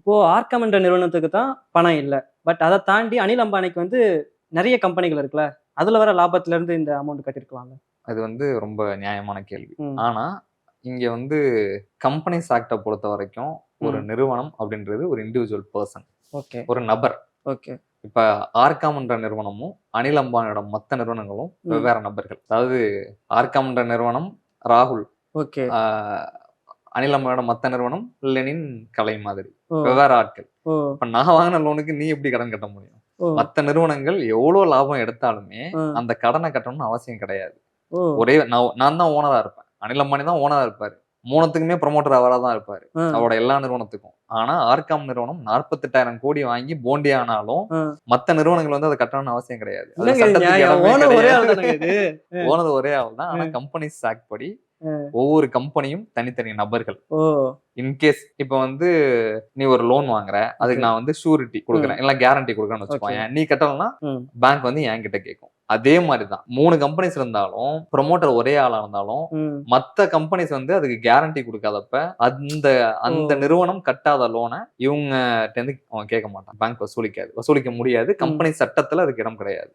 இப்போ ஆர்காம் என்ற நிறுவனத்துக்கு தான் பணம் இல்ல. பட் அத தாண்டி அனில் அம்பானிக்கு வந்து நெறைய கம்பெனிகள் இருக்குல்ல. அதுல வர லாபத்துல இருந்து இந்த அமௌண்ட் கட்டியிருக்கலாம்ல. அது வந்து ரொம்ப நியாயமான கேள்வி. ம். ஆனா, இங்க வந்து கம்பெனிஸ் ஆக்ட்ட பொறுத்தவரைக்கும், ஒரு ம். நிறுவனம் அப்படின்றது ஒரு இண்டிவிஜுவல் பெர்சன். ஓகே. ஒரு நபர். ஓகே. இப்ப ஆர்காம்ன்ற நிறுவனமும், அனில் அம்பானியோட மத்த நிறுவனங்களும் ம். வெவ்வேறு நபர்கள். அதாவது ஆர்காம்ன்ற நிறுவனம் ராகுல். ஓகே. ஆ அனில் அம்பானியோட மத்த நிறுவனம் லெனின் கலை மாதிரி. ஓ! வெவ்வேறு ஆட்கள். ஓ! இப்ப நான் வாங்குன லோனுக்கு நீ எப்படி கடன் கட்ட முடியும்? ஓ! மத்த நிறுவனங்கள் எவ்வளோ லாபம் எடுத்தாலுமே, அ. அந்த கடன கட்டணும்னு அவசியம் கிடையாது. ஓ! ஒரே நான் தான் ஓனரா இருப்பேன். அனில் அம்பானி தான் ஓனரா இருப்பாரு. 3த்துக்குமே ப்ரமோட்டர் அவரா தான் இருப்பாரு. அ. அவரோட எல்லா நிறுவனத்துக்கும். ஆனா, ஆர்காம் நிறுவனம் 48,000 கோடி வாங்கி போண்டி ஆனாலும், அ. மத்த நிறுவனங்கள் வந்து அத கட்டணும்னு அவசியம் கிடையாது. அதுல என்னங்க இது சட்டத்துக்கு நியாயம்? இடமே ஓனர் ஒரே கிடையாது. ஆள் தானங்க இது. ஓனர் ஒரே ஆள் தான். ஆனா, அ. கம்பெனிஸ் ஆக்ட் படி அ. ஒவ்வொரு கம்பெனியும் தனித்தனி நபர்கள். ஓ! இன்கேஸ் இப்ப வந்து நீ ஒரு லோன் வாங்குற, அதுக்கு ஓகே. நான் வந்து ஷூரிட்டி ம். குடுக்குறேன். இல்ல கேரண்டி குடுக்குறேன்னு ஓகே. வச்சுக்கோயேன். நீ கட்டலன்னா, ம். பேங்க் வந்து என்கிட்ட கேட்கும். அதே மாரி தான். 3 கம்பெனிஸ் இருந்தாலும், புரமோட்டர் ஒரே ஆளா இருந்தாலும், ம். மத்த கம்பெனிஸ் வந்து அதுக்கு கேரண்டி குடுக்காதப்ப, அந்த ஓ! அந்த நிறுவனம் கட்டாத லோன இவங்கட்டருந்து அவன் கேட்க மாட்டான். பேங்க் வசூலிக்காது. வசூலிக்க முடியாது. ம். கம்பெனி சட்டத்துல அதுக்கு இடம் கிடையாது.